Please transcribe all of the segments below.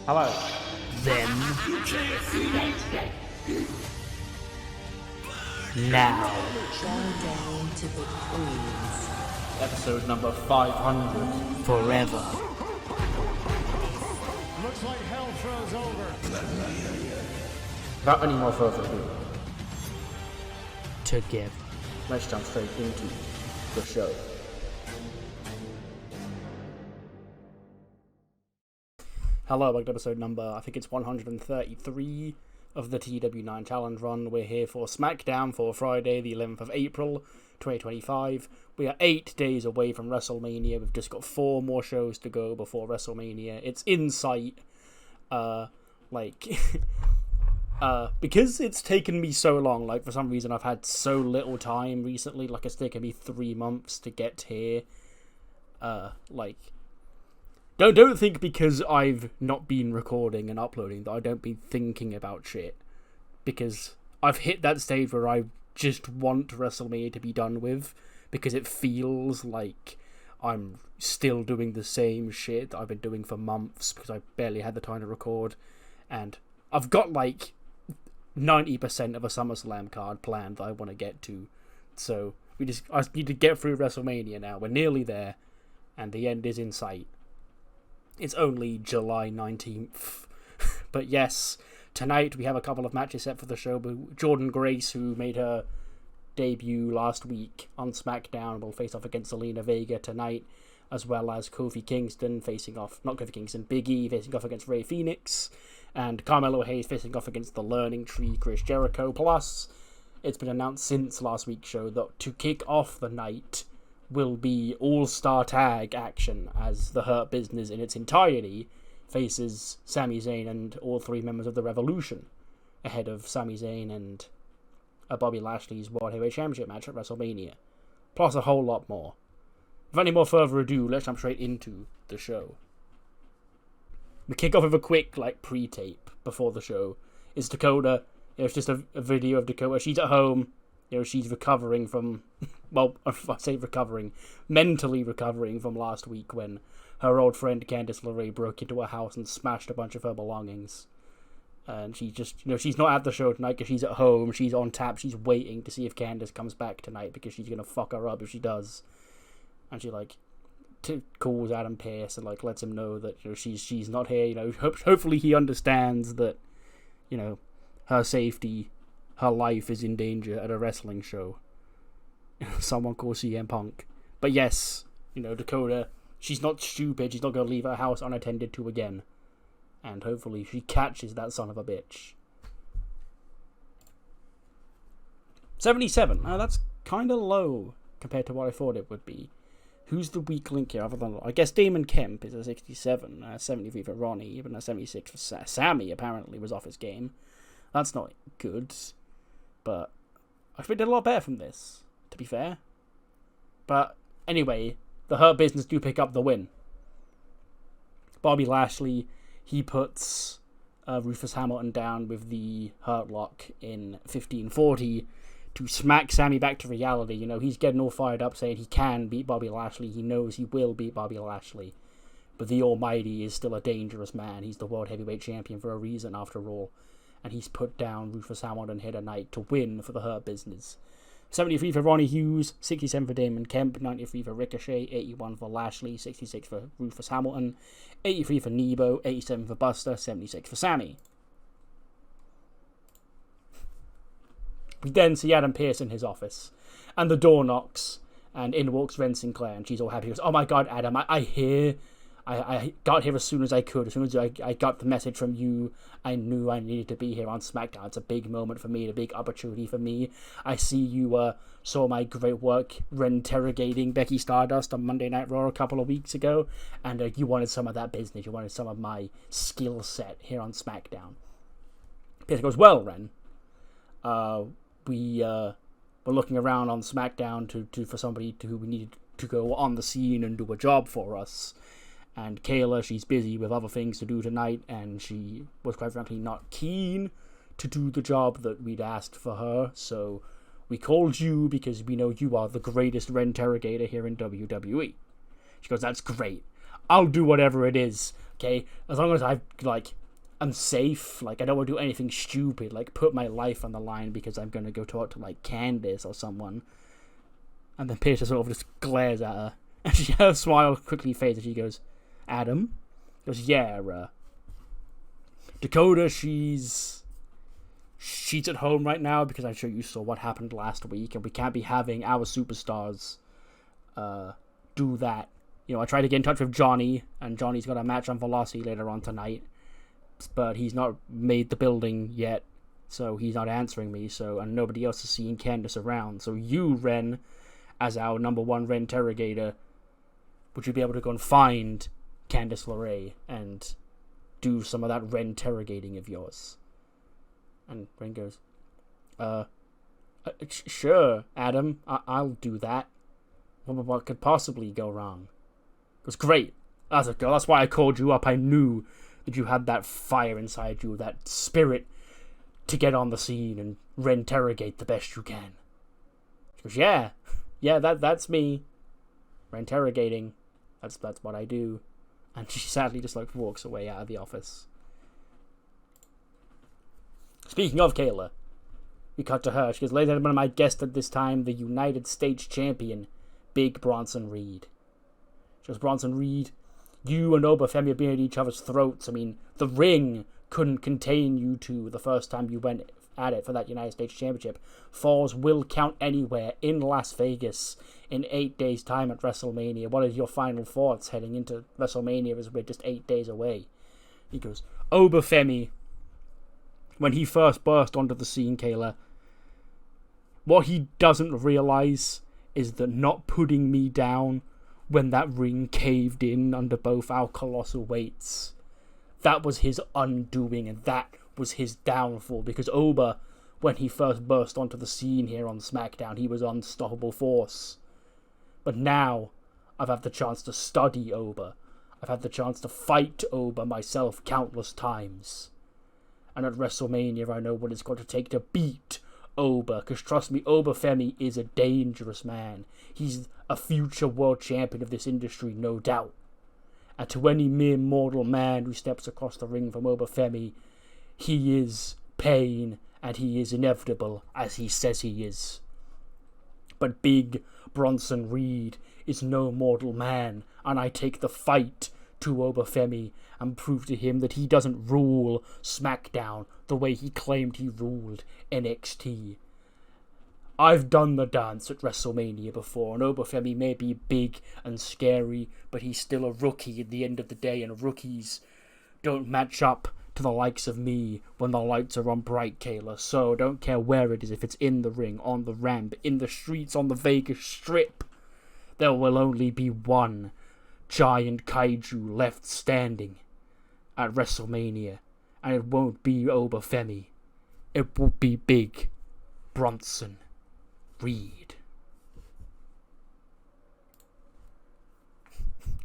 Hello. Then. Now. Showdown to the queens. Episode number 500. Forever. Looks like hell froze over. Without any more further ado, Together. let's jump straight into the show. Hello, welcome to episode number, I think it's 133 of the TEW IX Challenge Run. We're here for SmackDown for Friday, the 11th of April, 2025. We are 8 days away from WrestleMania. We've just got 4 more shows to go before WrestleMania. It's in sight. Because it's taken me so long, for some reason I've had so little time recently, it's taken me 3 months to get here. Don't think because I've not been recording and uploading that I don't be thinking about shit. Because I've hit that stage where I just want WrestleMania to be done with, because it feels like I'm still doing the same shit that I've been doing for months because I barely had the time to record. And I've got 90% of a SummerSlam card planned that I want to get to. So I just need to get through WrestleMania now. We're nearly there, and the end is in sight. It's only July 19th. But yes, tonight we have a couple of matches set for the show. Jordynne Grace, who made her debut last week on SmackDown, will face off against Zelina Vega tonight, as well as Big E facing off against Rey Fenix, and Carmelo Hayes facing off against the Learning Tree, Chris Jericho. Plus, it's been announced since last week's show that to kick off the night will be all-star tag action, as the Hurt Business in its entirety faces Sami Zayn and all 3 members of the Revolution, ahead of Sami Zayn and Bobby Lashley's World Heavyweight Championship match at WrestleMania. Plus a whole lot more. Without any more further ado, let's jump straight into the show. We kick off with a quick pre-tape before the show. It's Dakota. It's just a video of Dakota. She's at home. She's recovering from, I say recovering, mentally recovering from last week when her old friend Candice LeRae broke into her house and smashed a bunch of her belongings. And she just, she's not at the show tonight because she's at home. She's on tap. She's waiting to see if Candice comes back tonight because she's going to fuck her up if she does. And she, calls Adam Pearce and, lets him know that, she's not here. Hopefully he understands that, her safety, her life is in danger at a wrestling show. Someone call CM Punk. But yes, Dakota, she's not stupid. She's not going to leave her house unattended to again. And hopefully she catches that son of a bitch. 77. Now that's kind of low compared to what I thought it would be. Who's the weak link here other than... I guess Damon Kemp is a 67. 73 for Ronnie. Even a 76 for Sammy apparently was off his game. That's not good. But I think they did a lot better from this, to be fair. But anyway, the Hurt Business do pick up the win. Bobby Lashley, he puts Rufus Hamilton down with the Hurt Lock in 1540 to smack Sammy back to reality. He's getting all fired up saying he can beat Bobby Lashley. He knows he will beat Bobby Lashley. But the Almighty is still a dangerous man. He's the World Heavyweight Champion for a reason, after all. And he's put down Rufus Hamilton here tonight to win for the Hurt Business. 73 for Ronnie Hughes, 67 for Damon Kemp, 93 for Ricochet, 81 for Lashley, 66 for Rufus Hamilton, 83 for Nebo, 87 for Buster, 76 for Sammy. We then see Adam Pearce in his office, and the door knocks, and in walks Ren Sinclair, and she's all happy. She goes, "Oh my God, Adam, I got here as soon as I could. As soon as I got the message from you, I knew I needed to be here on SmackDown. It's a big moment for me, a big opportunity for me. I see you saw my great work interrogating Becky Stardust on Monday Night Raw a couple of weeks ago, and you wanted some of that business. You wanted some of my skill set here on SmackDown." Peter goes, "Well, Ren, we were looking around on SmackDown for somebody who we needed to go on the scene and do a job for us. And Kayla, she's busy with other things to do tonight, and she was quite frankly not keen to do the job that we'd asked for her, so we called you because we know you are the greatest interrogator here in WWE." She goes, "That's great. I'll do whatever it is Okay? As long as I'm safe, like, I don't want to do anything stupid, like, put my life on the line because I'm going to go talk to, like, Candice or someone. And then Paige sort of just glares at her. And her smile quickly fades and she goes, Adam? She goes, yeah, Dakota, she's at home right now because I'm sure you saw what happened last week, and we can't be having our superstars do that. I tried to get in touch with Johnny, and Johnny's got a match on Velocity later on tonight, but he's not made the building yet, so he's not answering me, and nobody else is seeing Candice around. So you, Ren, as our number one Ren interrogator, would you be able to go and find Candice LeRae and do some of that Ren interrogating of yours? And Ren goes, sure, Adam, I'll do that. What could possibly go wrong? It was great. That's why I called you up. I knew that you had that fire inside you, that spirit to get on the scene and Ren interrogate the best you can. She goes, yeah, that's me. Ren interrogating. That's what I do. And she sadly just walks away out of the office. Speaking of Kayla, we cut to her. She goes, ladies and gentlemen, my guest at this time, the United States Champion, Big Bronson Reed. She goes, Bronson Reed, you and Oba Femi have been at each other's throats. I mean, the ring couldn't contain you two the first time you went at it for that United States Championship. Falls will count anywhere in Las Vegas in 8 days' time at WrestleMania. What are your final thoughts heading into WrestleMania as we're just 8 days away? He goes, Oba Femi, when he first burst onto the scene, Kayla, what he doesn't realize is that not putting me down when that ring caved in under both our colossal weights, that was his undoing, and that was his downfall, because Oba, when he first burst onto the scene here on SmackDown, he was unstoppable force. But now, I've had the chance to study Oba. I've had the chance to fight Oba myself countless times. And at WrestleMania, I know what it's going to take to beat Oba, because trust me, Oba Femi is a dangerous man. He's a future world champion of this industry, no doubt. And to any mere mortal man who steps across the ring from Oba Femi, he is pain, and he is inevitable, as he says he is. But Big Bronson Reed is no mortal man, and I take the fight to Oba Femi and prove to him that he doesn't rule SmackDown the way he claimed he ruled NXT. I've done the dance at WrestleMania before, and Oba Femi may be big and scary, but he's still a rookie at the end of the day, and rookies don't match up to the likes of me when the lights are on bright, Kayla. So don't care where it is, if it's in the ring, on the ramp, in the streets, on the Vegas Strip, there will only be one giant kaiju left standing at WrestleMania, and it won't be Oba Femi. It will be Big Bronson Reed.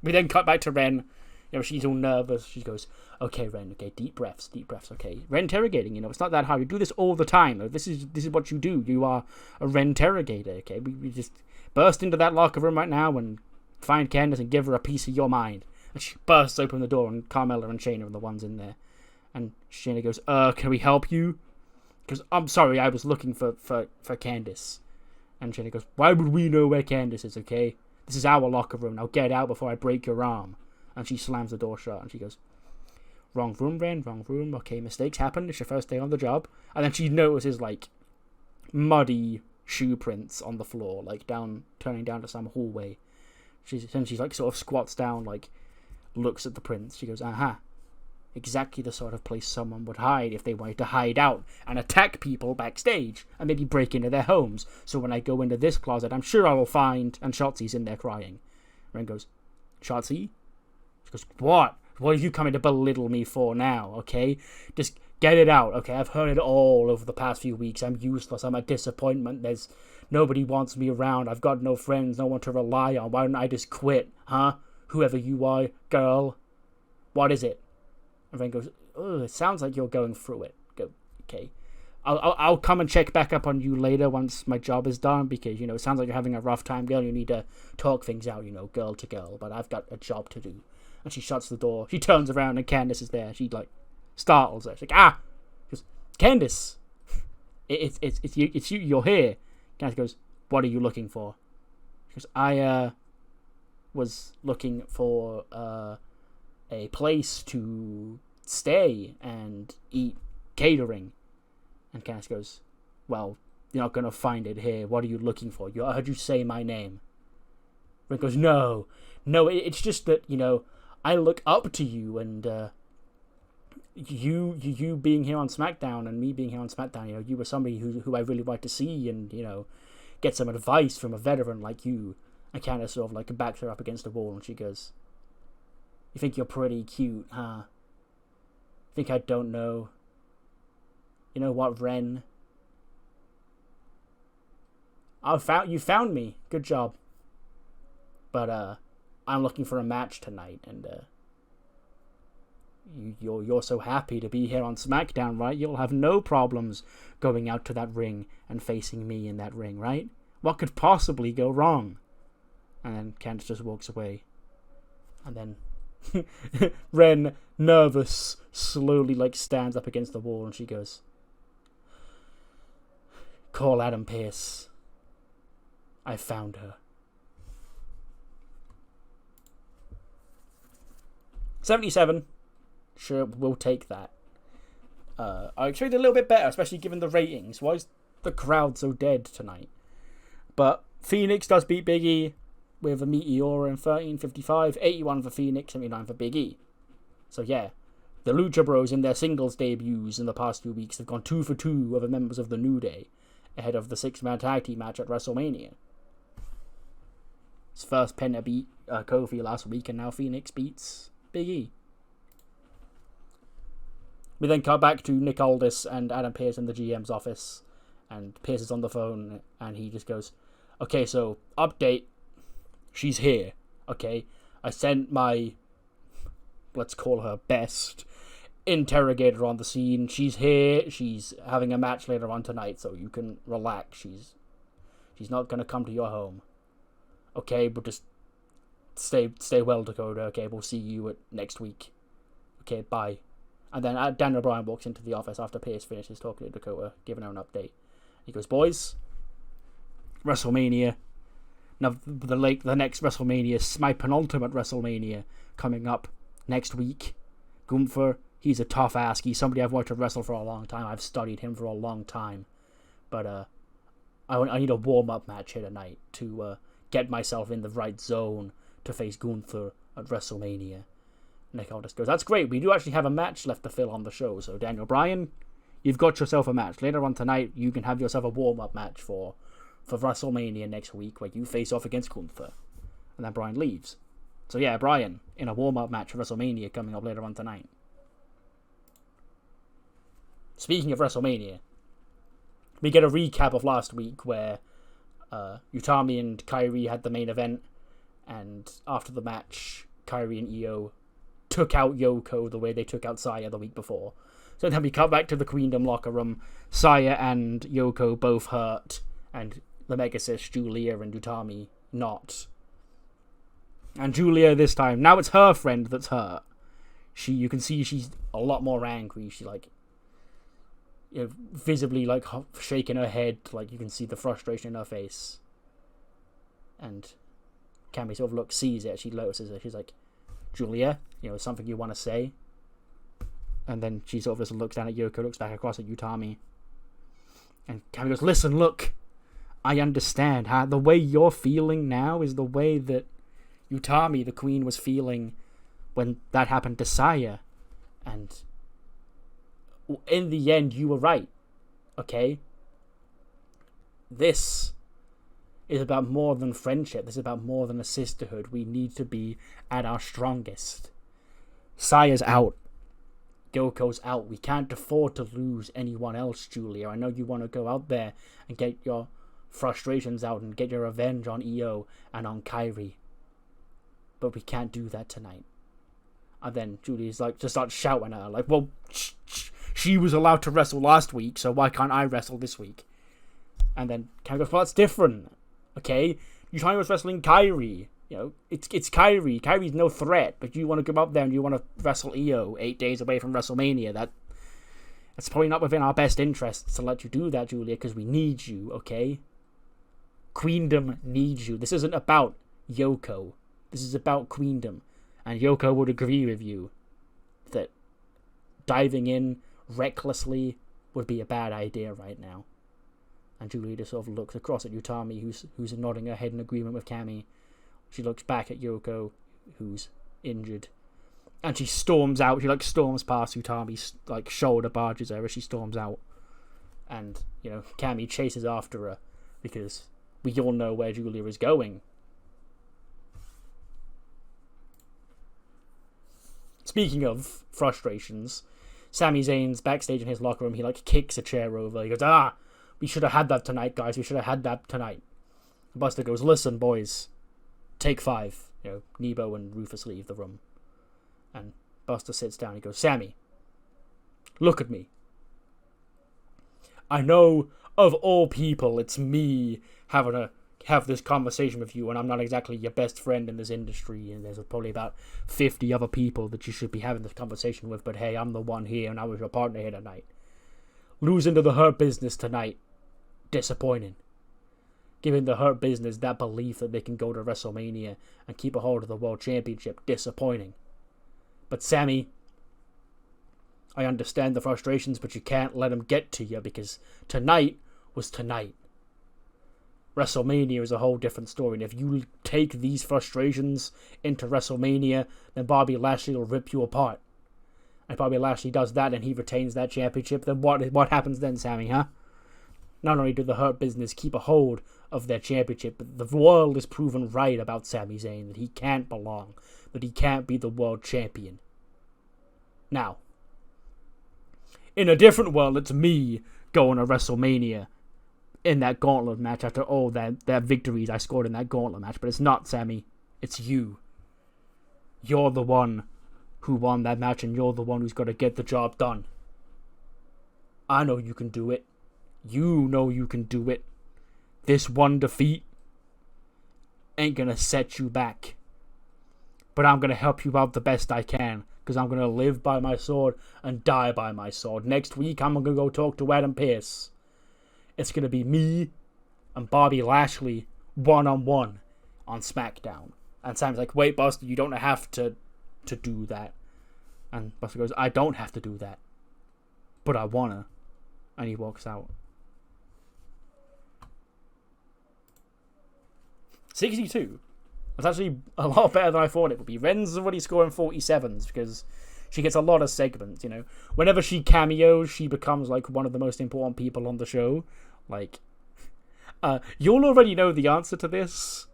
We then cut back to Ren. She's all nervous. She goes, okay, Ren, okay, deep breaths, okay. Ren interrogating, it's not that hard. You do this all the time. This is what you do. You are a Ren interrogator, okay? We just burst into that locker room right now and find Candice and give her a piece of your mind. And she bursts open the door, and Carmella and Shayna are the ones in there. And Shayna goes, can we help you? Because, I'm sorry, I was looking for Candice. And Shayna goes, why would we know where Candice is, okay? This is our locker room. Now get out before I break your arm. And she slams the door shut, and she goes, wrong room, Ren, wrong room. Okay, mistakes happen. It's your first day on the job. And then she notices, muddy shoe prints on the floor, turning down to some hallway. She's sort of squats down, looks at the prints. She goes, exactly the sort of place someone would hide if they wanted to hide out and attack people backstage and maybe break into their homes. So when I go into this closet, I'm sure I will find... And Shotzi's in there crying. Ren goes, Shotzi? She goes, what? What are you coming to belittle me for now, okay? Just get it out, okay? I've heard it all over the past few weeks. I'm useless. I'm a disappointment. Nobody wants me around. I've got no friends, no one to rely on. Why don't I just quit, huh? Whoever you are, girl. What is it? And Ren goes, it sounds like you're going through it. Go, okay. I'll come and check back up on you later once my job is done, because, it sounds like you're having a rough time, girl. You need to talk things out, girl to girl. But I've got a job to do. And she shuts the door. She turns around and Candice is there. She, like, startles her. She's like, ah! She goes, Candice! It's you, you're here. Candice goes, what are you looking for? She goes, I, was looking for, a place to stay and eat catering. And Candice goes, well, you're not going to find it here. What are you looking for? I heard you say my name. Rick goes, no, it's just that, you know, I look up to you, and you being here on SmackDown and me being here on SmackDown, you know, you were somebody who I really like to see and, you know, get some advice from a veteran like you. And Candice sort of like backs her up against the wall, and she goes, you think you're pretty cute, huh? Think I don't know? You know what, Ren? You found me. Good job. But I'm looking for a match tonight, and you're so happy to be here on SmackDown, right? You'll have no problems going out to that ring and facing me in that ring, right? What could possibly go wrong? And then Candice just walks away, and then Ren, nervous, slowly like stands up against the wall, and she goes, call Adam Pearce. I found her. 77. Sure, we'll take that. I expected a little bit better, especially given the ratings. Why is the crowd so dead tonight? But Phoenix does beat Big E with a Meteora in 13:55. 81 for Phoenix, 79 for Big E. So yeah, the Lucha Bros in their singles debuts in the past few weeks have gone 2 for 2 over members of the New Day, ahead of the 6-man tag team match at WrestleMania. His first Penta beat Kofi last week, and now Phoenix beats Big E. We then cut back to Nick Aldis and Adam Pearce in the GM's office, and Pearce is on the phone, and he just goes, okay, so, update, she's here, okay? I sent my, let's call her best, interrogator on the scene. She's here, she's having a match later on tonight, so you can relax. She's not going to come to your home. Okay, but just stay well, Dakota. Okay, we'll see you next week. Okay, bye. And then Daniel Bryan walks into the office after Pearce finishes talking to Dakota, giving her an update. He goes, boys, WrestleMania. Now, the next WrestleMania is my penultimate WrestleMania coming up next week. Gunther, he's a tough ass. He's somebody I've watched wrestle for a long time. I've studied him for a long time. But I need a warm-up match here tonight to get myself in the right zone to face Gunther at WrestleMania. Nick Aldis goes, that's great. We do actually have a match left to fill on the show. So, Daniel Bryan, you've got yourself a match. Later on tonight, you can have yourself a warm-up match for WrestleMania next week, where you face off against Gunther. And then Bryan leaves. So yeah, Bryan in a warm-up match for WrestleMania coming up later on tonight. Speaking of WrestleMania, we get a recap of last week where Utami and Kairi had the main event, and after the match, Kairi and Io took out Yoko the way they took out Saya the week before. So then we cut back to the Queendom locker room. Saya and Yoko both hurt, and the Mega Sis, Julia and Utami, not. And Julia this time, now it's her friend that's hurt. You can see she's a lot more angry. She visibly shaking her head, you can see the frustration in her face. And Cammy sort of sees it, she notices it. She's like, Julia, something you want to say? And then she sort of just looks down at Yoko, looks back across at Utami. And Cammy goes, listen, look, I understand. The way you're feeling now is the way that Utami, the queen, was feeling when that happened to Saya. And in the end, you were right. Okay? This is about more than friendship. This is about more than a sisterhood. We need to be at our strongest. Saya's out. Yoko's out. We can't afford to lose anyone else, Julia. I know you want to go out there and get your frustrations out and get your revenge on Io and on Kairi. But we can't do that tonight. And then Julia's just starts shouting at her, well, she was allowed to wrestle last week, so why can't I wrestle this week? And then Kairi goes, well, that's different. Okay? Utami was wrestling Kairi You know, it's Kairi. Kairi's no threat, but you want to come up there and you want to wrestle Io 8 days away from WrestleMania. That's probably not within our best interests to let you do that, Julia, because we need you, okay? Queendom needs you. This isn't about Yoko. This is about Queendom. And Yoko would agree with you that diving in recklessly would be a bad idea right now. And Julia just sort of looks across at Utami, who's nodding her head in agreement with Cammy. She looks back at Yoko, who's injured. And she storms out. She, storms past Utami, shoulder barges her as she storms out. And, Cammy chases after her, because we all know where Julia is going. Speaking of frustrations, Sami Zayn's backstage in his locker room. He, kicks a chair over. He goes, we should have had that tonight, guys. We should have had that tonight. Buster goes, listen, boys. Take 5. Nebo and Rufus leave the room. And Buster sits down. He goes, Sammy, look at me. I know of all people, it's me having to have this conversation with you, and I'm not exactly your best friend in this industry, and there's probably about 50 other people that you should be having this conversation with, but hey, I'm the one here, and I was your partner here tonight. Losing to the Hurt Business tonight, disappointing. Giving the Hurt Business that belief that they can go to WrestleMania and keep a hold of the World Championship, disappointing. But Sammy, I understand the frustrations, but you can't let them get to you, because tonight was tonight. WrestleMania is a whole different story, and if you take these frustrations into WrestleMania, then Bobby Lashley will rip you apart. And if Bobby Lashley does that and he retains that championship, then what happens then, Sammy, huh? Not only do the Hurt Business keep a hold of their championship, but the world is proven right about Sami Zayn, that he can't belong, that he can't be the world champion. Now, in a different world, it's me going to WrestleMania in that gauntlet match after all that victories I scored in that gauntlet match, but it's not, Sammy. It's you. You're the one who won that match, and you're the one who's got to get the job done. I know you can do it. You know you can do it. This one defeat ain't gonna set you back. But I'm gonna help you out the best I can, because I'm gonna live by my sword and die by my sword. Next week, I'm gonna go talk to Adam Pearce. It's gonna be me and Bobby Lashley one-on-one on SmackDown. And Sam's like, wait, Buster, you don't have to do that. And Buster goes, I don't have to do that. But I wanna. And he walks out. 62. That's actually a lot better than I thought it would be. Ren's already scoring 47s because she gets a lot of segments, Whenever she cameos, she becomes, one of the most important people on the show. You'll already know the answer to this,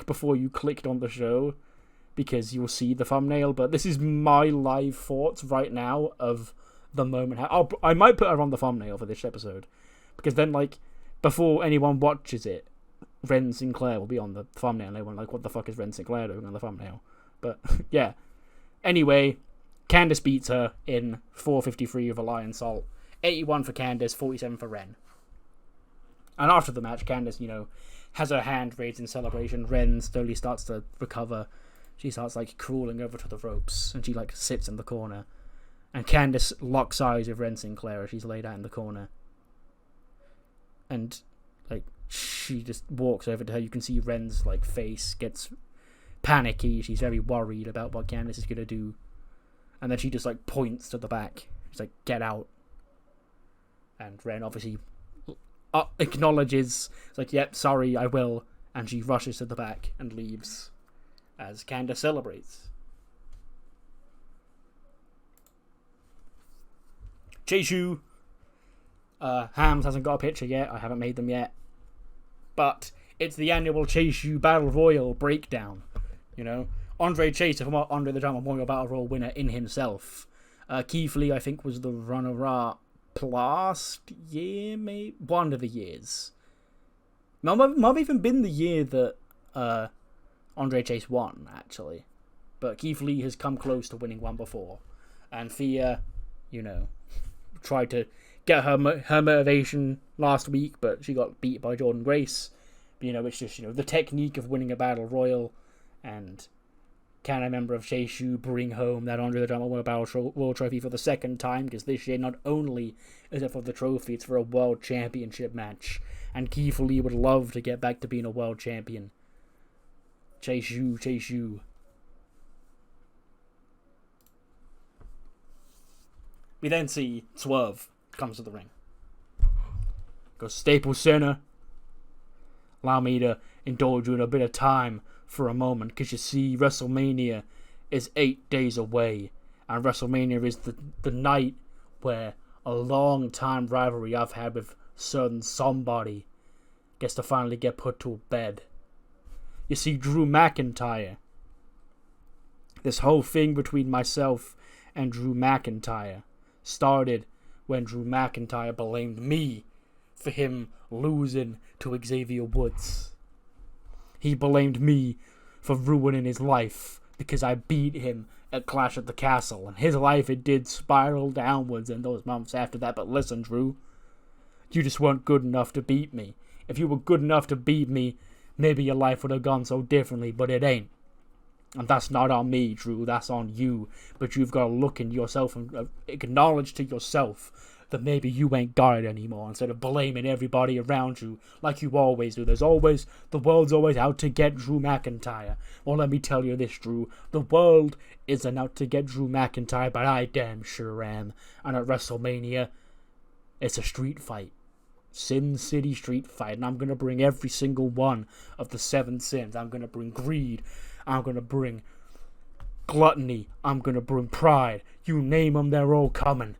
before you clicked on the show, because you'll see the thumbnail, but this is my live thoughts right now of the moment. I might put her on the thumbnail for this episode, because then, before anyone watches it, Ren Sinclair will be on the thumbnail, and everyone what the fuck is Ren Sinclair doing on the thumbnail? But, yeah. Anyway, Candice beats her in 4:53 with a lion salt. 81 for Candice, 47 for Ren. And after the match, Candice, has her hand raised in celebration. Ren slowly starts to recover. She starts, crawling over to the ropes, and she, sits in the corner. And Candice locks eyes with Ren Sinclair as she's laid out in the corner. And, she just walks over to her. You can see Ren's, face gets panicky. She's very worried about what Candice is going to do. And then she just, points to the back. She's like, get out. And Ren obviously acknowledges. It's like, yep, sorry, I will. And she rushes to the back and leaves as Candice celebrates. Cheishu. Hams hasn't got a picture yet. I haven't made them yet. But it's the annual Cheishu Battle Royal breakdown. Andre Chase, a former Andre the Giant Memorial Battle Royal winner in himself. Keith Lee, I think, was the runner-up last year, maybe? One of the years. Might have even been the year that Andre Chase won, actually. But Keith Lee has come close to winning one before. And Thea, tried to get her motivation last week, but she got beat by Jordan Grace. But, it's just, the technique of winning a battle royal And can a member of Sheishu bring home that Andre the Giant World Trophy for the second time? Because this year, not only is it for the trophy, it's for a World Championship match. And Keith Lee would love to get back to being a World Champion. Sheishu. We then see Swerve comes to the ring. Goes, Staple Center. Allow me to indulge you in a bit of time for a moment, because you see, WrestleMania is 8 days away, and WrestleMania is the night where a long time rivalry I've had with certain somebody gets to finally get put to bed. You see, Drew McIntyre, this whole thing between myself and Drew McIntyre started when Drew McIntyre blamed me for him losing to Xavier Woods. He blamed me for ruining his life because I beat him at Clash at the Castle, and his life, it did spiral downwards in those months after that. But listen, Drew, you just weren't good enough to beat me. If you were good enough to beat me, maybe your life would have gone so differently, but it ain't. And that's not on me, Drew, that's on you. But you've got to look in yourself and acknowledge to yourself that maybe you ain't got it anymore, instead of blaming everybody around you like you always do. The world's always out to get Drew McIntyre. Well, let me tell you this, Drew. The world isn't out to get Drew McIntyre, but I damn sure am. And at WrestleMania, it's a street fight. Sin City street fight. And I'm going to bring every single one of the 7 sins. I'm going to bring greed. I'm going to bring gluttony. I'm going to bring pride. You name them, they're all coming.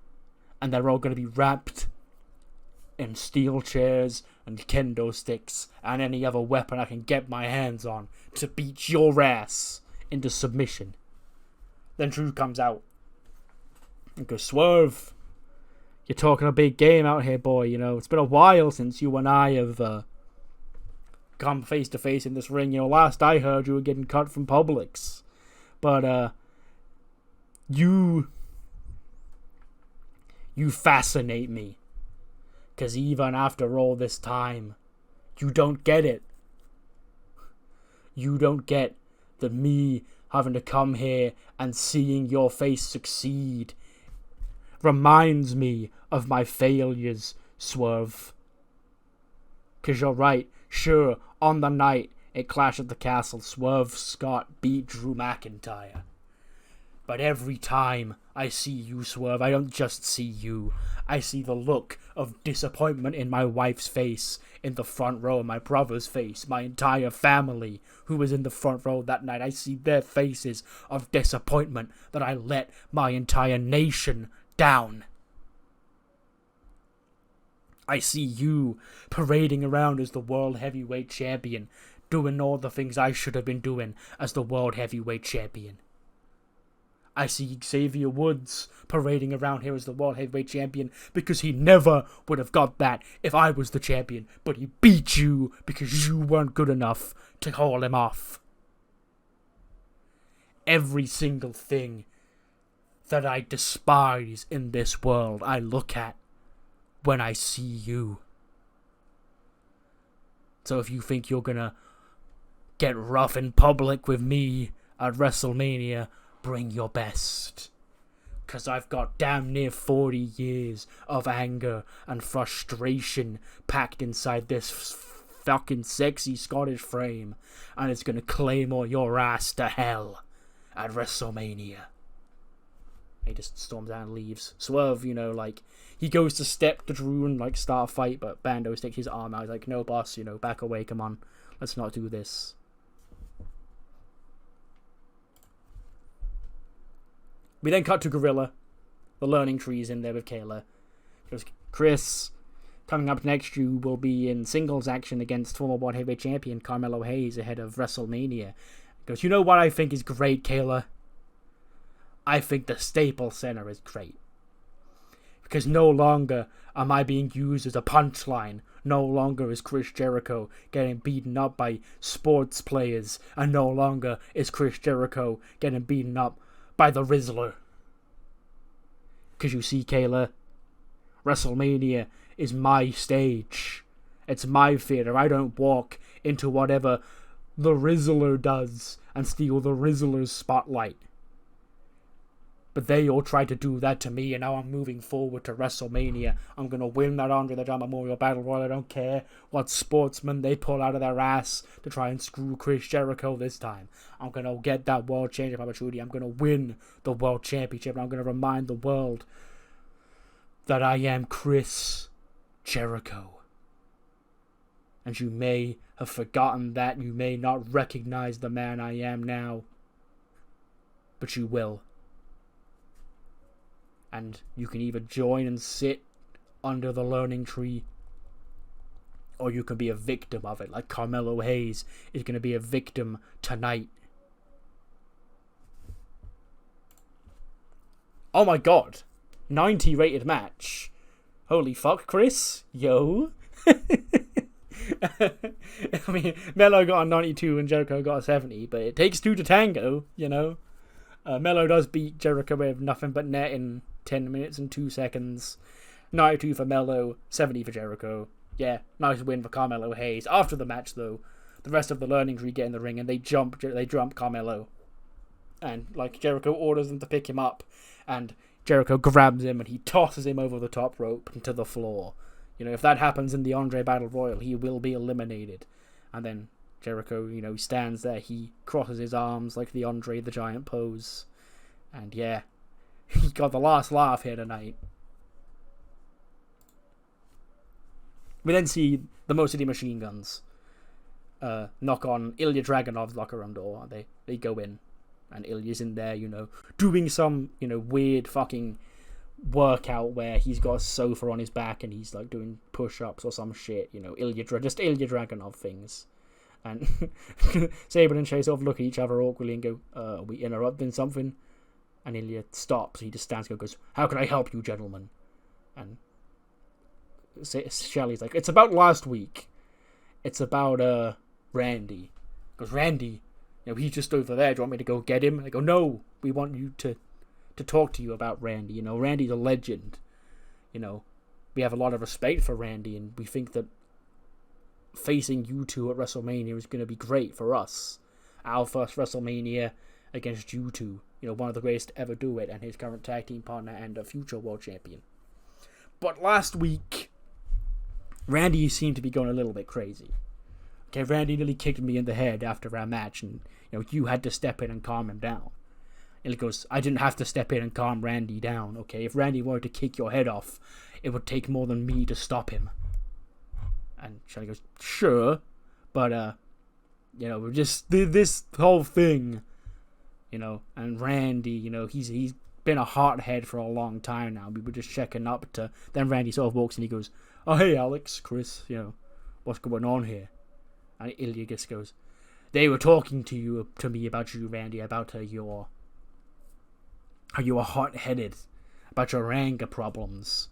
And they're all going to be wrapped in steel chairs and kendo sticks and any other weapon I can get my hands on to beat your ass into submission. Then Drew comes out and goes, Swerve, you're talking a big game out here, boy. You know, it's been a while since you and I have come face to face in this ring. You know, last I heard you were getting cut from Publix. But you fascinate me. Because even after all this time, you don't get it. You don't get that me having to come here and seeing your face succeed reminds me of my failures, Swerve. Because you're right, sure, on the night at Clash at the Castle, Swerve Scott beat Drew McIntyre. But every time I see you, Swerve, I don't just see you. I see the look of disappointment in my wife's face, in the front row, my brother's face, my entire family who was in the front row that night. I see their faces of disappointment that I let my entire nation down. I see you parading around as the World Heavyweight Champion, doing all the things I should have been doing as the World Heavyweight Champion. I see Xavier Woods parading around here as the World Heavyweight Champion because he never would have got that if I was the champion, but he beat you because you weren't good enough to hold him off. Every single thing that I despise in this world, I look at when I see you. So if you think you're gonna get rough in public with me at WrestleMania, bring your best. Because I've got damn near 40 years of anger and frustration packed inside this fucking sexy Scottish frame. And it's gonna claymore your ass to hell at WrestleMania. He just storms out and leaves. Swerve, you know, like, he goes to step to Drew and, like, start a fight, but Bando sticks his arm out. He's like, no, boss, you know, back away, come on. Let's not do this. We then cut to Gorilla. The learning tree's in there with Kayla. Goes, Chris, coming up next, you will be in singles action against former World Heavyweight Champion Carmelo Hayes ahead of WrestleMania. Goes, you know what I think is great, Kayla? I think the Staples Center is great. Because no longer am I being used as a punchline. No longer is Chris Jericho getting beaten up by sports players. And no longer is Chris Jericho getting beaten up by the Rizzler. Because you see, Kayla, WrestleMania is my stage. It's my theater. I don't walk into whatever the Rizzler does and steal the Rizzler's spotlight. But they all tried to do that to me, and now I'm moving forward to WrestleMania. I'm going to win that Andre the Giant Memorial Battle Royal. I don't care what sportsmen they pull out of their ass to try and screw Chris Jericho this time. I'm going to get that World Championship opportunity. I'm going to win the World Championship, and I'm going to remind the world that I am Chris Jericho. And you may have forgotten that. You may not recognize the man I am now. But you will. And you can either join and sit under the learning tree, or you can be a victim of it, like Carmelo Hayes is going to be a victim tonight. Oh my god. 90 rated match. Holy fuck, Chris. Yo. I mean, Melo got a 92 and Jericho got a 70, but it takes two to tango, you know. Melo does beat Jericho with nothing but net in 10 minutes and 2 seconds. 92 for Melo, 70 for Jericho. Yeah, nice win for Carmelo Hayes. After the match, though, the rest of the learning tree get in the ring and they jump Carmelo. And, like, Jericho orders them to pick him up, and Jericho grabs him and he tosses him over the top rope into the floor. You know, if that happens in the Andre Battle Royal, he will be eliminated. And then Jericho, you know, stands there, he crosses his arms like the Andre the Giant pose. And yeah, he got the last laugh here tonight. We then see the Mo City Machine Guns knock on Ilya Dragunov's locker room door. They go in, and Ilya's in there, you know, doing some, you know, weird fucking workout where he's got a sofa on his back and he's like doing push-ups or some shit, you know, Ilya Dragunov things. And Saban and Chase sort of look at each other awkwardly and go, are we interrupting something? And Ilya stops. He just stands and goes, how can I help you, gentlemen? And Shelly's like, it's about last week. It's about Randy. Because Randy, you know, he's just over there. Do you want me to go get him? And I go, no, we want you to talk to you about Randy. You know, Randy's a legend. You know, we have a lot of respect for Randy, and we think that facing you two at WrestleMania is going to be great for us. Our first WrestleMania against you two. You know, one of the greatest to ever do it, and his current tag team partner and a future world champion. But last week, Randy seemed to be going a little bit crazy. Okay, Randy nearly kicked me in the head after our match, and you know, you had to step in and calm him down. And he goes, I didn't have to step in and calm Randy down, okay? If Randy wanted to kick your head off, it would take more than me to stop him. And Shelly goes, sure, but, you know, just this whole thing, you know, and Randy, you know, he's been a hothead for a long time now. We were just checking up to, then Randy sort of walks and he goes, oh, hey, Alex, Chris, you know, what's going on here? And Ilya just goes, they were talking to me about you, Randy, about how you were hot-headed, about your anger problems,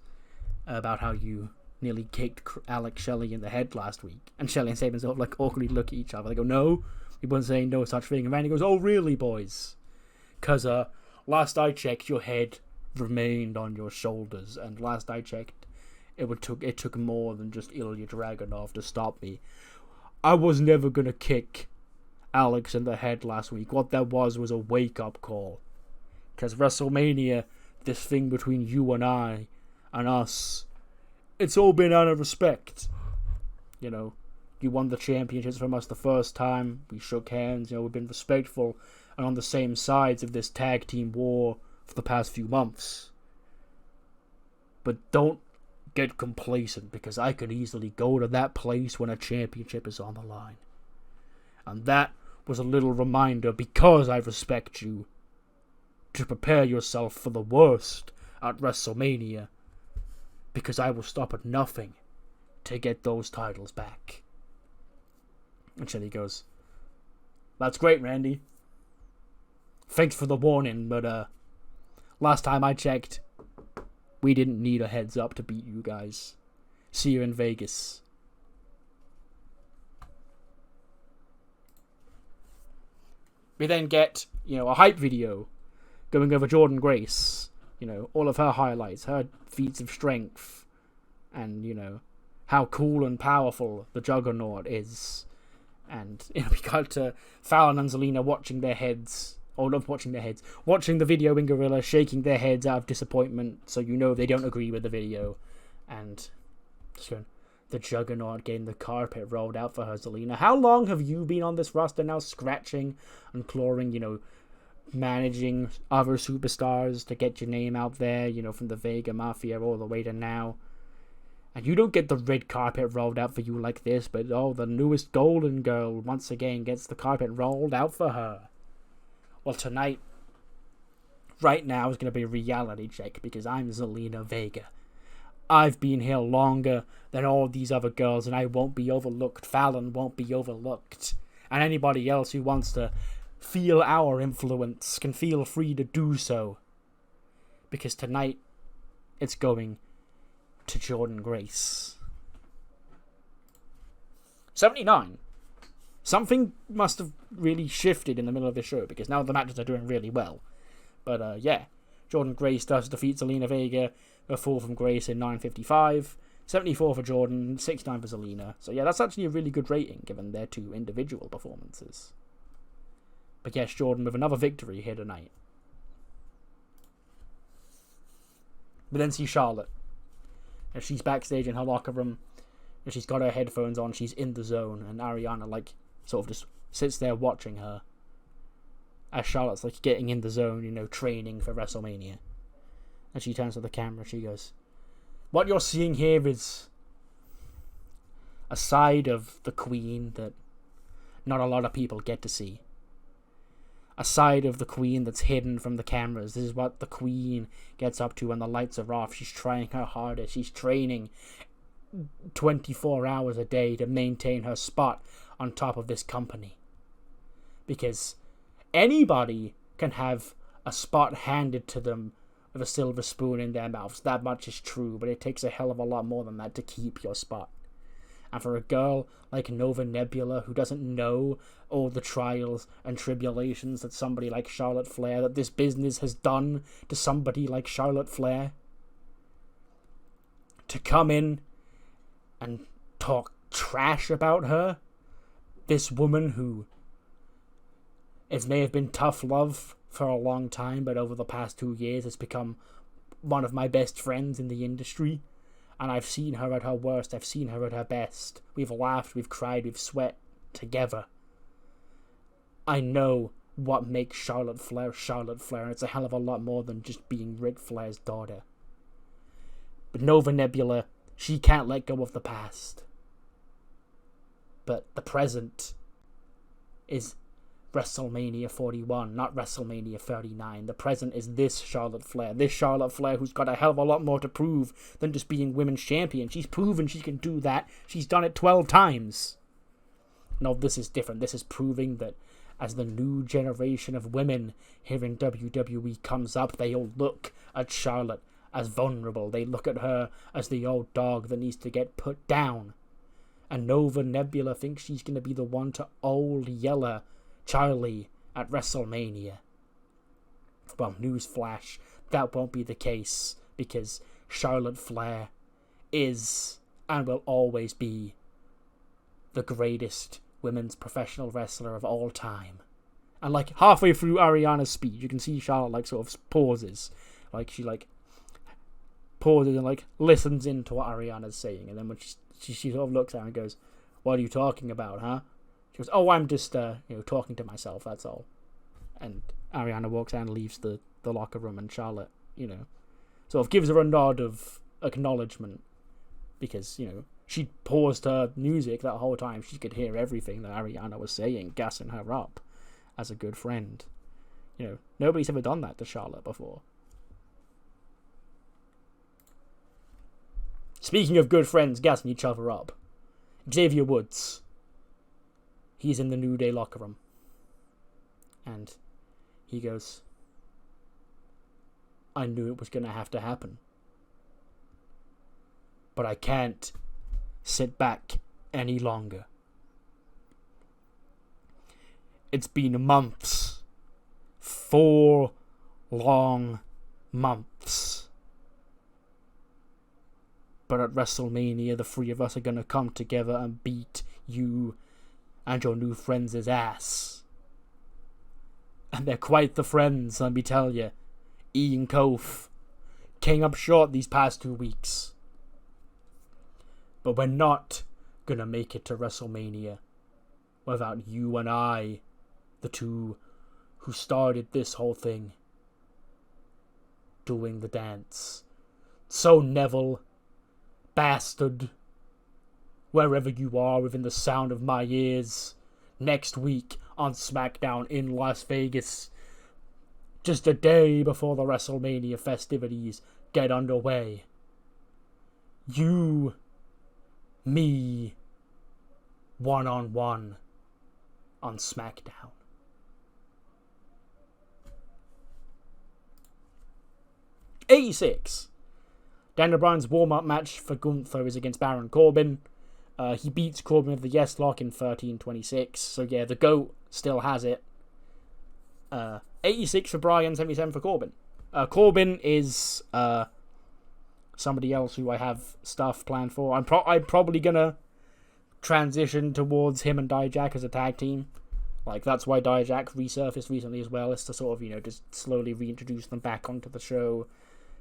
about how you nearly kicked Alex Shelley in the head last week. And Shelley and Saban sort of like awkwardly look at each other. They go, no, we weren't saying no such thing. And Randy goes, oh, really, boys? Because last I checked, your head remained on your shoulders. And last I checked, it took more than just Ilya Dragunov to stop me. I was never going to kick Alex in the head last week. What that was a wake-up call. Because WrestleMania, this thing between you and I and us, it's all been out of respect. You know, you won the championships from us the first time. We shook hands. You know, we've been respectful and on the same sides of this tag team war for the past few months. But don't get complacent, because I could easily go to that place when a championship is on the line. And that was a little reminder, because I respect you, to prepare yourself for the worst at WrestleMania, because I will stop at nothing to get those titles back. And Shelly goes, that's great, Randy. Thanks for the warning, but last time I checked, we didn't need a heads up to beat you guys. See you in Vegas. We then get, you know, a hype video going over Jordan Grace, you know, all of her highlights, her feats of strength, and, you know, how cool and powerful the Juggernaut is. And we got Fallon and Zelina watching their heads, or not watching their heads, watching the video in Gorilla, shaking their heads out of disappointment, so you know they don't agree with the video. And just going, the Juggernaut getting the carpet rolled out for her, Zelina. How long have you been on this roster now, scratching and clawing, managing other superstars to get your name out there, from the Vega Mafia all the way to now? And you don't get the red carpet rolled out for you like this, but the newest Golden Girl once again gets the carpet rolled out for her. Well, tonight, right now, is going to be a reality check, because I'm Zelina Vega. I've been here longer than all these other girls, and I won't be overlooked. Fallon won't be overlooked. And anybody else who wants to feel our influence can feel free to do so. Because tonight, it's going to Jordynne Grace. 79. Something must have really shifted in the middle of the show, because now the matches are doing really well. But yeah, Jordynne Grace does defeat Zelina Vega, a fall from Grace in 9:55. 74 for Jordynne, 69 for Zelina. So yeah, that's actually a really good rating given their two individual performances. But yes, Jordynne with another victory here tonight. But then see Charlotte. And she's backstage in her locker room, and she's got her headphones on, she's in the zone, and Ariana sort of just sits there watching her as Charlotte's getting in the zone, training for WrestleMania. And she turns to the camera, she goes, "What you're seeing here is a side of the Queen that not a lot of people get to see. A side of the Queen that's hidden from the cameras. This is what the Queen gets up to when the lights are off. She's trying her hardest. She's training 24 hours a day to maintain her spot on top of this company. Because anybody can have a spot handed to them with a silver spoon in their mouths. That much is true, but it takes a hell of a lot more than that to keep your spot. And for a girl like Nova Nebula, who doesn't know all the trials and tribulations that somebody like Charlotte Flair, that this business has done to somebody like Charlotte Flair, to come in and talk trash about her, this woman who it may have been tough love for a long time, but over the past 2 years has become one of my best friends in the industry. And I've seen her at her worst, I've seen her at her best. We've laughed, we've cried, we've sweat together. I know what makes Charlotte Flair, and it's a hell of a lot more than just being Ric Flair's daughter. But Nova Nebula, she can't let go of the past. But the present is WrestleMania 41, not WrestleMania 39. The present is this Charlotte Flair who's got a hell of a lot more to prove than just being women's champion. She's proven she can do that. She's done it 12 times. No, this is different. This is proving that as the new generation of women here in WWE comes up, they all look at Charlotte as vulnerable. They look at her as the old dog that needs to get put down. And Nova Nebula thinks she's going to be the one to old Yeller Charlie at WrestleMania. Well, newsflash, that won't be the case, because Charlotte Flair is and will always be the greatest women's professional wrestler of all time. And halfway through Ariana's speech, you can see Charlotte sort of pauses. She pauses and listens into what Ariana's saying, and then when she sort of looks at her and goes, "What are you talking about, huh?" She goes, "Oh, I'm just, talking to myself, that's all." And Ariana walks out and leaves the locker room, and Charlotte, sort of gives her a nod of acknowledgement, because, she paused her music that whole time. She could hear everything that Ariana was saying, gassing her up as a good friend. Nobody's ever done that to Charlotte before. Speaking of good friends gassing each other up, Xavier Woods. He's in the New Day locker room. And he goes, "I knew it was going to have to happen. But I can't sit back any longer. It's been months. 4 long months. But at WrestleMania, the 3 of us are going to come together and beat you and your new friends' ass. And they're quite the friends, let me tell you. Ian Kof came up short these past 2 weeks. But we're not gonna make it to WrestleMania without you and I, the two who started this whole thing, doing the dance. So Neville, bastard, wherever you are within the sound of my ears, next week on SmackDown in Las Vegas, just a day before the WrestleMania festivities get underway. You, me, one-on-one on SmackDown. '86. Daniel Bryan's warm-up match for Gunther is against Baron Corbin. He beats Corbin with the Yes Lock in 13:26. So yeah, the GOAT still has it. 86 for Bryan, 77 for Corbin. Corbin is somebody else who I have stuff planned for. I'm probably gonna transition towards him and Dijak as a tag team. Like, that's why Dijak resurfaced recently as well, is to sort of, just slowly reintroduce them back onto the show,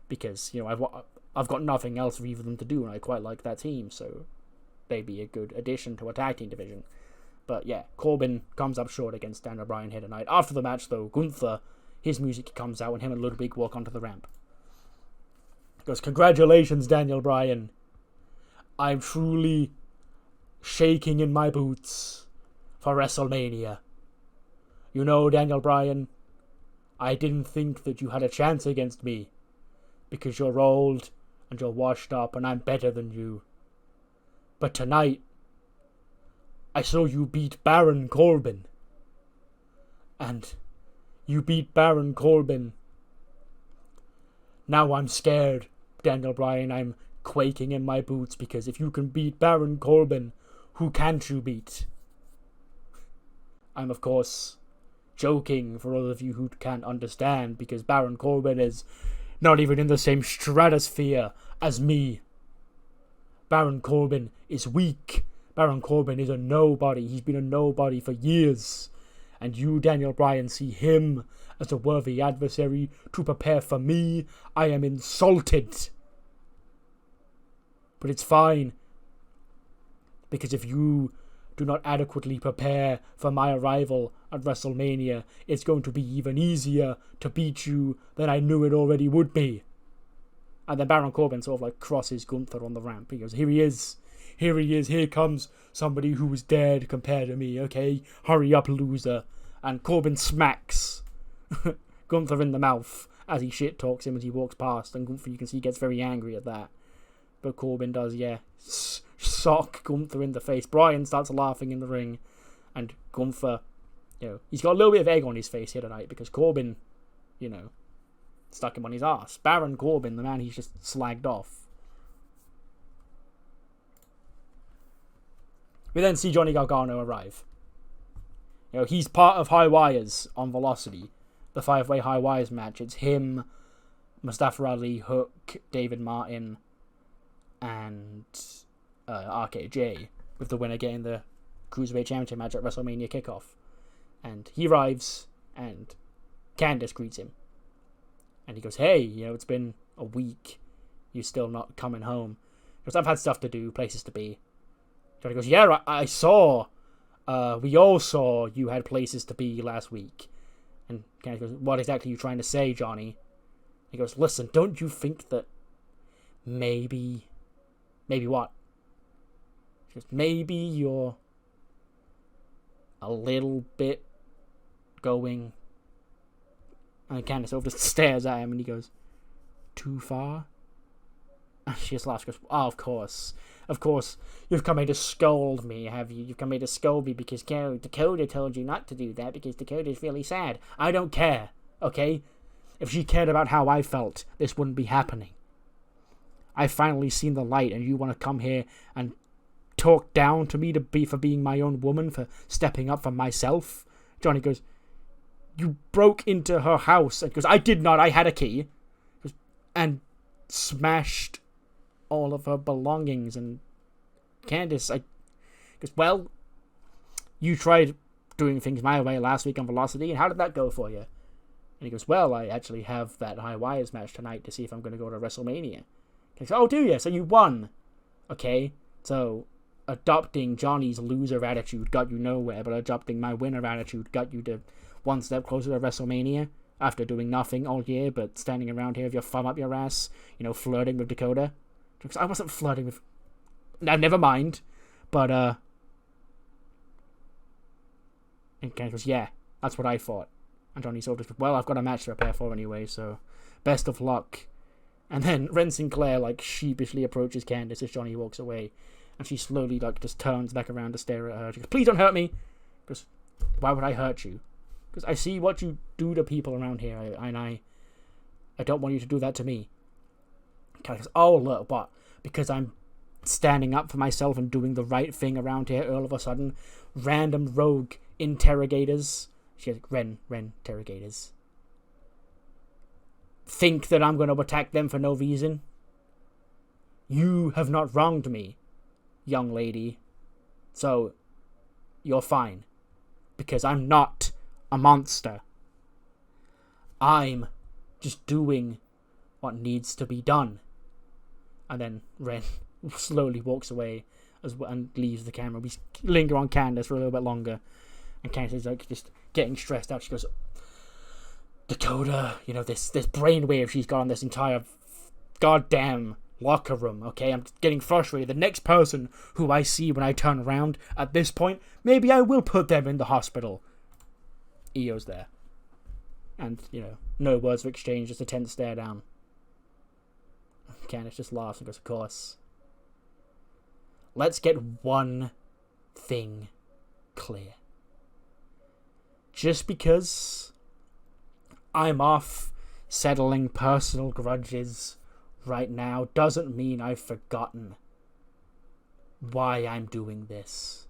because, I've got nothing else for either of them to do, and I quite like that team, so they'd be a good addition to a tag team division. But yeah, Corbin comes up short against Daniel Bryan here tonight. After the match, though, Gunther, his music comes out, and him and Ludwig walk onto the ramp. He goes, "Congratulations, Daniel Bryan. I'm truly shaking in my boots for WrestleMania. Daniel Bryan, I didn't think that you had a chance against me, because you're old and you're washed up and I'm better than you. But tonight, I saw you beat Baron Corbin. And you beat Baron Corbin. Now I'm scared, Daniel Bryan. I'm quaking in my boots, because if you can beat Baron Corbin, who can't you beat?" I'm, of course, joking for all of you who can't understand, because Baron Corbin is not even in the same stratosphere as me. Baron Corbin is weak. Baron Corbin is a nobody. He's been a nobody for years. And you, Daniel Bryan, see him as a worthy adversary to prepare for me. I am insulted. But it's fine, because if you do not adequately prepare for my arrival at WrestleMania, it's going to be even easier to beat you than I knew it already would be. And then Baron Corbin sort of crosses Gunther on the ramp. He goes, here he is, here comes somebody who was dead compared to me, okay? Hurry up, loser. And Corbin smacks Gunther in the mouth as he shit talks him as he walks past, and Gunther, you can see, gets very angry at that. But Corbin does, sock Gunther in the face. Bryan starts laughing in the ring, and Gunther, he's got a little bit of egg on his face here tonight, because Corbin, stuck him on his ass. Baron Corbin, the man he's just slagged off. We then see Johnny Gargano arrive. He's part of High Wires on Velocity, the 5-way High Wires match. It's him, Mustafa Ali, Hook, David Martin, and RKJ, with the winner getting the Cruiserweight Championship match at WrestleMania kickoff. And he arrives, and Candice greets him. And he goes, "Hey, it's been a week. You're still not coming home." Because I've had stuff to do, places to be. Johnny goes, "Yeah, I saw. We all saw you had places to be last week." And Candice goes, "What exactly are you trying to say, Johnny?" He goes, "Listen, don't you think that maybe what?" She goes, "Maybe you're a little bit going..." And Candice over just stares at him, and he goes, "Too far?" And she just laughs, goes, "Oh, of course, you've come here to scold me, have you? You've come here to scold me because Dakota told you not to do that, because Dakota's really sad. I don't care, okay? If she cared about how I felt, this wouldn't be happening. I've finally seen the light, and you want to come here and talk down to me for being my own woman, for stepping up for myself?" Johnny goes, "You broke into her house." And goes, "I did not, I had a key." And smashed all of her belongings. And Candice goes, "Well, you tried doing things my way last week on Velocity, and how did that go for you? And he goes, well, I actually have that High Wires match tonight to see if I'm going to go to WrestleMania. And he goes, oh, do you? So you won. Okay, so adopting Johnny's loser attitude got you nowhere, but adopting my winner attitude got you to one step closer to WrestleMania after doing nothing all year, but standing around here with your thumb up your ass, flirting with Dakota. Because I wasn't flirting with... Now, never mind. But, And Ken goes, yeah, that's what I thought. And Johnny sort of, well, I've got a match to prepare for anyway, so best of luck. And then Ren Sinclair, sheepishly approaches Candice as Johnny walks away. And she slowly, just turns back around to stare at her. She goes, please don't hurt me. Because, why would I hurt you? Because I see what you do to people around here, and I don't want you to do that to me. Candice goes, oh, look, what? Because I'm standing up for myself and doing the right thing around here, all of a sudden, random rogue interrogators, she goes, Ren interrogators, think that I'm going to attack them for no reason? You have not wronged me, young lady, so you're fine, because I'm not a monster. I'm just doing what needs to be done. And then Ren slowly walks away and leaves the camera. We linger on Candice for a little bit longer. And Candice is just getting stressed out. She goes, Dakota, this brainwave she's got on this entire goddamn locker room, okay? I'm getting frustrated. The next person who I see when I turn around at this point, maybe I will put them in the hospital. Io's there. And, no words of exchange, just a tense stare down. Candice just laughs and goes, of course. Let's get one thing clear. Just because I'm off settling personal grudges right now doesn't mean I've forgotten why I'm doing this.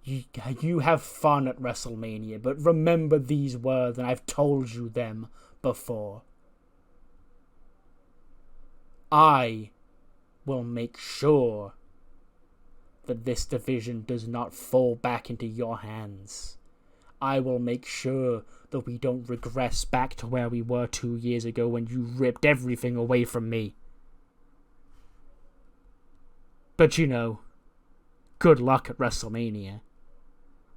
You have fun at WrestleMania, but remember these words, and I've told you them before. I will make sure that this division does not fall back into your hands. I will make sure that we don't regress back to where we were 2 years ago when you ripped everything away from me. But good luck at WrestleMania.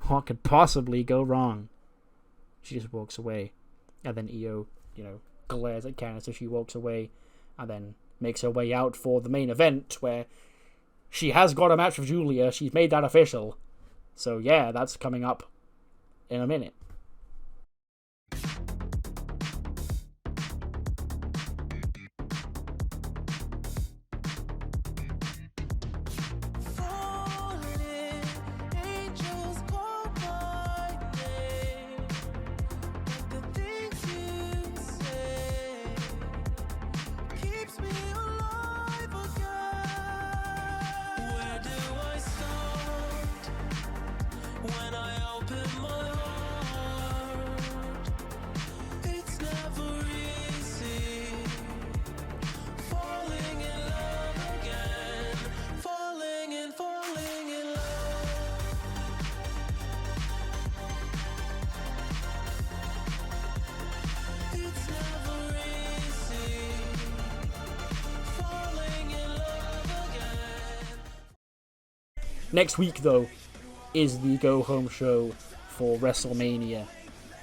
What could possibly go wrong? She just walks away. And then Io, glares at Candice as she walks away. And then makes her way out for the main event where she has got a match with Julia. She's made that official. So yeah, that's coming up in a minute. Next week, though, is the go-home show for WrestleMania.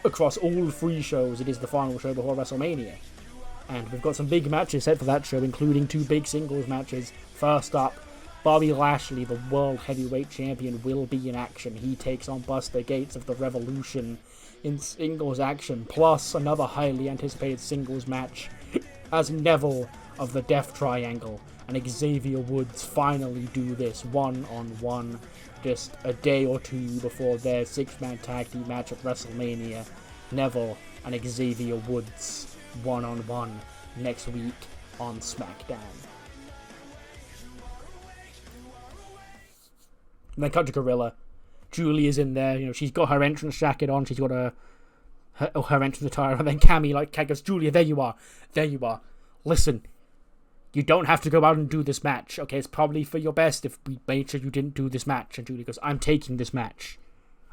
Across all 3 shows, it is the final show before WrestleMania. And we've got some big matches set for that show, including 2 big singles matches. First up, Bobby Lashley, the World Heavyweight Champion, will be in action. He takes on Buster Gates of the Revolution in singles action, plus another highly anticipated singles match as Neville of the Death Triangle and Xavier Woods finally do this one-on-one just a day or 2 before their 6-man tag team match at WrestleMania. Neville and Xavier Woods one-on-one next week on SmackDown. And then cut to Gorilla. Julia's in there, she's got her entrance jacket on, she's got her entrance attire, and then Cammy goes, Julia, there you are. Listen, you don't have to go out and do this match. Okay, it's probably for your best if we made sure you didn't do this match. And Julia goes, I'm taking this match.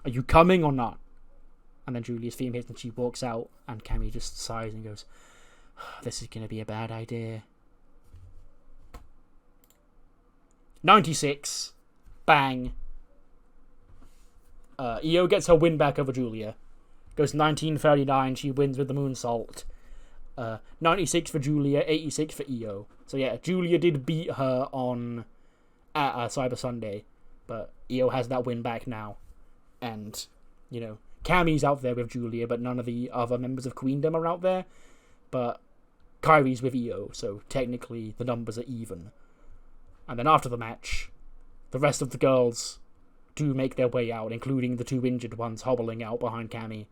Are you coming or not? And then Julia's theme hits and she walks out. And Cammy just sighs and goes, this is going to be a bad idea. 96. Bang. Io gets her win back over Julia. Goes 1939. She wins with the moonsault. 96 for Julia, 86 for Io. So yeah, Julia did beat her on Cyber Sunday, but Io has that win back now. And, you know, Cammy's out there with Julia, but none of the other members of Queendom are out there. But Kairi's with Io, so technically the numbers are even. And then after the match, the rest of the girls do make their way out, including the two injured ones hobbling out behind Cammy.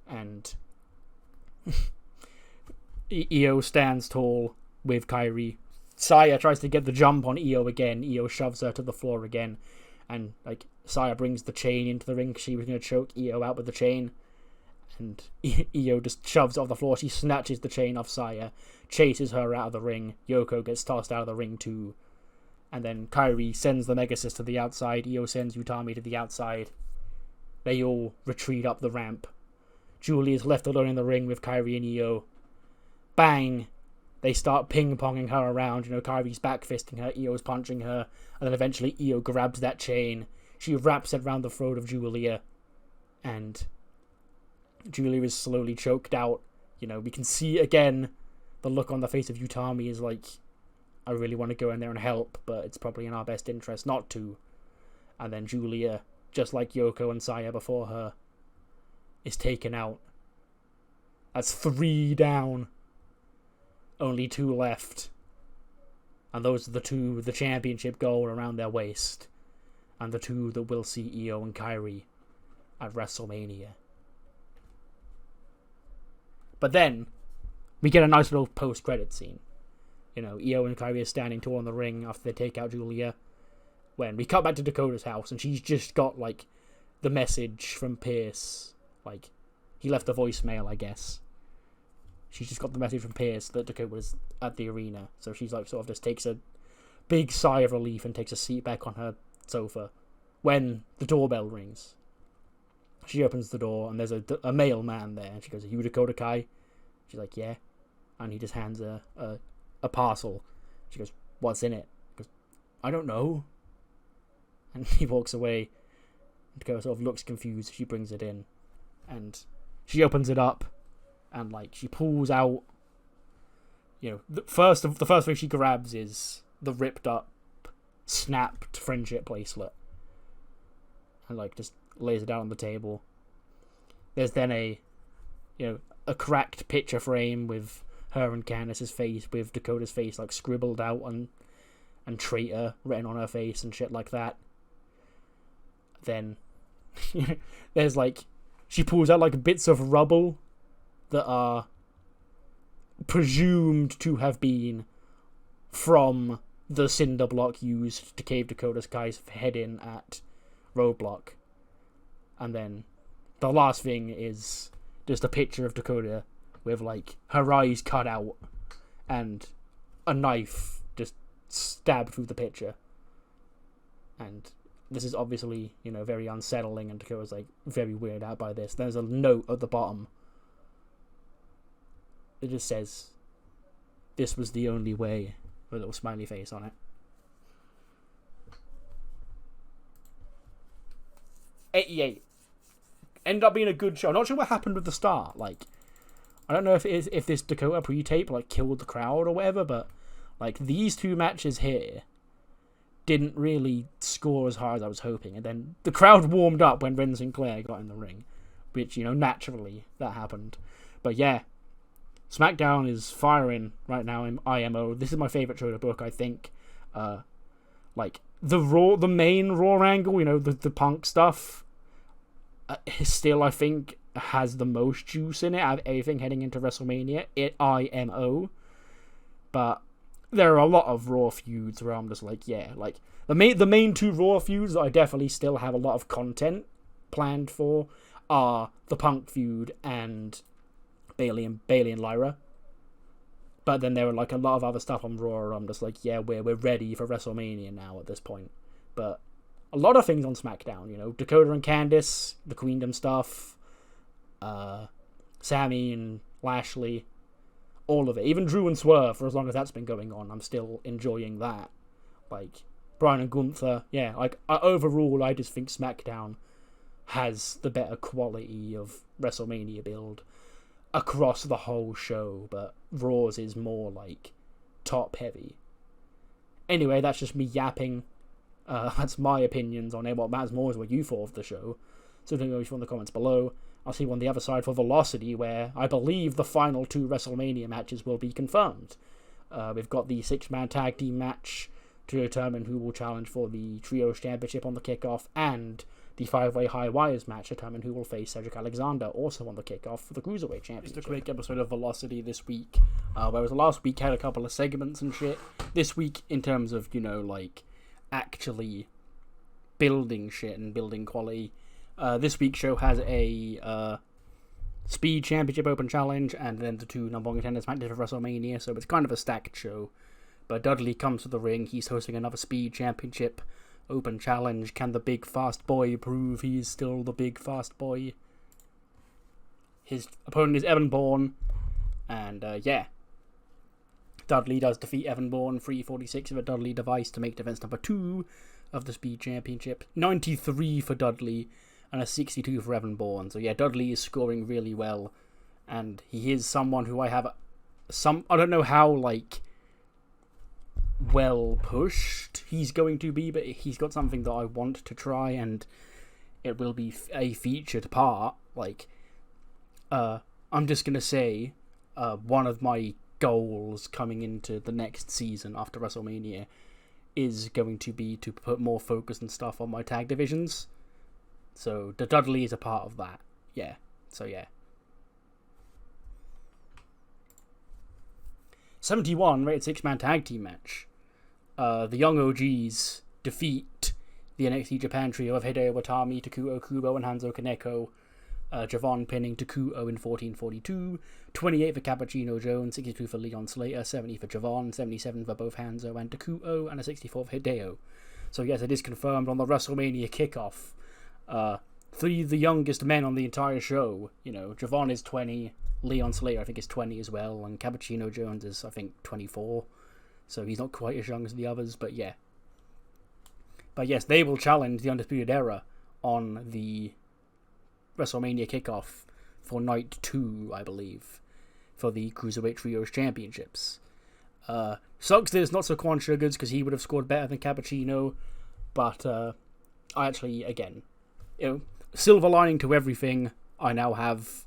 And Io stands tall with Kairi. Saya tries to get the jump on Io again. Io shoves her to the floor again. And, like, Saya brings the chain into the ring because she was going to choke Io out with the chain. And Io just shoves it off the floor. She snatches the chain off Saya, chases her out of the ring. Yoko gets tossed out of the ring too. And then Kairi sends the Megasis to the outside. Io sends Utami to the outside. They all retreat up the ramp. Julie is left alone in the ring with Kairi and Io. Bang! They start ping-ponging her around. You know, Kairi's back-fisting her, Io's punching her. And then eventually Io grabs that chain. She wraps it around the throat of Julia. And Julia is slowly choked out. You know, we can see again the look on the face of Utami is like, I really want to go in there and help, but it's probably in our best interest not to. And then Julia, just like Yoko and Saya before her, is taken out. That's 3 down. Only 2 left. And those are the 2 with the championship gold around their waist. And the 2 that will see Io and Kairi at WrestleMania. But then, we get a nice little post-credit scene. You know, Io and Kairi are standing tall in the ring after they take out Julia. When we cut back to Dakota's house, and she's just got, like, the message from Pierce. Like, he left a voicemail, I guess. She's just got the message from Pierce that Dakota was at the arena. So she's, like, sort of just takes a big sigh of relief and takes a seat back on her sofa when the doorbell rings. She opens the door, and there's a male man there. And she goes, are you Dakota Kai? She's like, yeah. And he just hands her a parcel. She goes, what's in it? He goes, I don't know. And he walks away. Dakota sort of looks confused. She brings it in. And she opens it up. And, like, she pulls out, you know, the first thing she grabs is the ripped up, snapped friendship bracelet. And, like, just lays it out on the table. There's then a cracked picture frame with her and Candice's face, with Dakota's face, like, scribbled out and traitor written on her face and shit like that. Then, there's, like, she pulls out, like, bits of rubble that are presumed to have been from the cinder block used to cave Dakota Kai's head in at Roadblock. And then the last thing is just a picture of Dakota with, like, her eyes cut out and a knife just stabbed through the picture. And this is obviously, you know, very unsettling, and Dakota's, like, very weirded out by this. There's a note at the bottom. It just says, this was the only way, with a little smiley face on it. 88. Ended up being a good show. Not sure what happened with the start. Like, I don't know if this Dakota pre-tape, like, killed the crowd or whatever, but, like, these 2 matches here didn't really score as hard as I was hoping. And then the crowd warmed up when Ren Sinclair got in the ring, which, you know, naturally that happened. But yeah, SmackDown is firing right now in IMO. This is my favourite show to book, I think. Like, the main Raw angle, you know, the Punk stuff, still, I think, has the most juice in it out of everything heading into WrestleMania. IMO. But there are a lot of Raw feuds where I'm just like, yeah, like, the main 2 Raw feuds that I definitely still have a lot of content planned for are the Punk feud and Bayley and Lyra. But then there were like a lot of other stuff on Raw. I'm just like, yeah, we're ready for WrestleMania now at this point. But a lot of things on SmackDown, you know, Dakota and Candice, the Queendom stuff, Sammy and Lashley, all of it. Even Drew and Swerve, for as long as that's been going on, I'm still enjoying that. Like, Bryan and Gunther, yeah, like, overall, I just think SmackDown has the better quality of WrestleMania build across the whole show, but Raw's is more, like, top-heavy. Anyway, that's just me yapping. That's my opinions on it. What matters more is what you thought of the show. So don't go in the comments below. I'll see you on the other side for Velocity, where I believe the final 2 WrestleMania matches will be confirmed. We've got the 6-man tag team match to determine who will challenge for the Trios Championship on the kickoff, and the 5-way high wires match to determine who will face Cedric Alexander, also on the kickoff for the Cruiserweight Championship. Just a quick episode of Velocity this week, whereas last week had a couple of segments and shit. This week, in terms of, you know, like, actually building shit and building quality, this week's show has a Speed Championship Open Challenge and then the 2 number 1 contenders matches for WrestleMania, so it's kind of a stacked show. But Dudley comes to the ring. He's hosting another Speed Championship Open Challenge. Can the big fast boy prove he's still the big fast boy? His opponent is Evan Bourne, and yeah, Dudley does defeat Evan Bourne 346 of a Dudley device to make defense number 2 of the Speed Championship. 93 for Dudley and a 62 for Evan Bourne. So yeah, Dudley is scoring really well, and he is someone who I have I don't know how, like, well pushed he's going to be, but he's got something that I want to try, and it will be a featured part. Like, I'm just gonna say, one of my goals coming into the next season after WrestleMania is going to be to put more focus and stuff on my tag divisions. So the Dudley is a part of that. Yeah. So yeah. 71 rated 6-man tag team match. The Young OGs defeat the NXT Japan trio of Hideo Watami, Takuo Kubo, and Hanzo Kaneko. Javon pinning Takuo in 14:42. 28 for Cappuccino Jones, 62 for Leon Slater, 70 for Javon, 77 for both Hanzo and Takuo, and a 64 for Hideo. So yes, it is confirmed on the WrestleMania kickoff. 3 of the youngest men on the entire show. You know, Javon is 20, Leon Slater I think is 20 as well, and Cappuccino Jones is I think 24. So he's not quite as young as the others, but yeah. But yes, they will challenge the Undisputed Era on the WrestleMania kickoff for night 2, I believe, for the Cruiserweight Trios Championships. Sucks that it's not Saquon Sugars, because he would have scored better than Cappuccino, but I actually, again, you know, silver lining to everything, I now have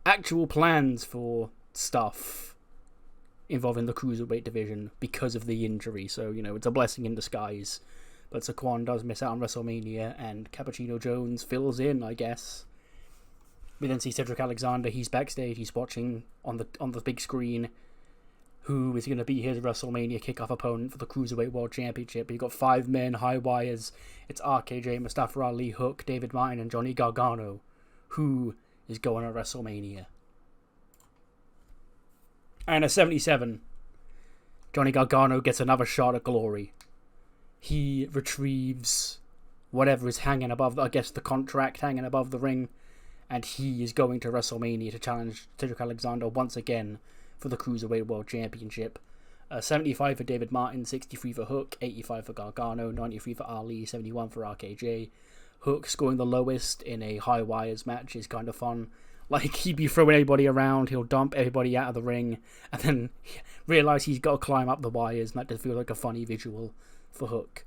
actual plans for stuff involving the Cruiserweight division because of the injury, so, you know, it's a blessing in disguise. But Saquon does miss out on WrestleMania, and Cappuccino Jones fills in, I guess. We then see Cedric Alexander. He's backstage. He's watching on the big screen who is going to be his WrestleMania kickoff opponent for the Cruiserweight World Championship. You've got 5 men, high wires. It's RKJ, Mustafa Ali, Hook, David Martin, and Johnny Gargano. Who is going to WrestleMania? And at 77, Johnny Gargano gets another shot at glory. He retrieves whatever is hanging above, I guess the contract hanging above the ring, and he is going to WrestleMania to challenge Cedric Alexander once again for the Cruiserweight World Championship. 75 for David Martin, 63 for Hook, 85 for Gargano, 93 for Ali, 71 for RKJ. Hook scoring the lowest in a high wires match is kind of fun. Like, he'd be throwing everybody around, he'll dump everybody out of the ring, and then realise he's got to climb up the wires, and that does feel like a funny visual for Hook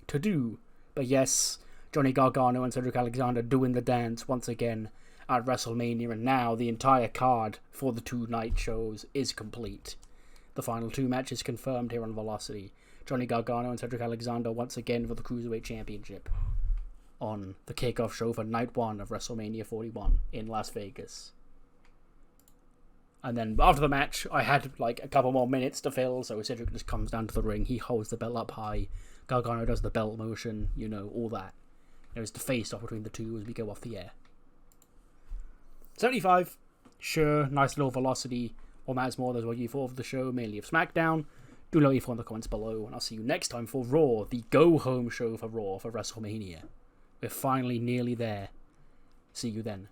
to do. But yes, Johnny Gargano and Cedric Alexander doing the dance once again at WrestleMania, and now the entire card for the 2 night shows is complete. The final 2 matches confirmed here on Velocity. Johnny Gargano and Cedric Alexander once again for the Cruiserweight Championship on the kickoff show for night 1 of WrestleMania 41 in Las Vegas. And then after the match, I had like a couple more minutes to fill, so Cedric just comes down to the ring, he holds the belt up high, Gargano does the belt motion, you know, all that. There's the face-off between the 2 as we go off the air. 75, sure, nice little Velocity or matters more, that's what you thought of the show, mainly of SmackDown. Do let me know in the comments below, and I'll see you next time for Raw, the go-home show for Raw for WrestleMania. We're finally nearly there. See you then.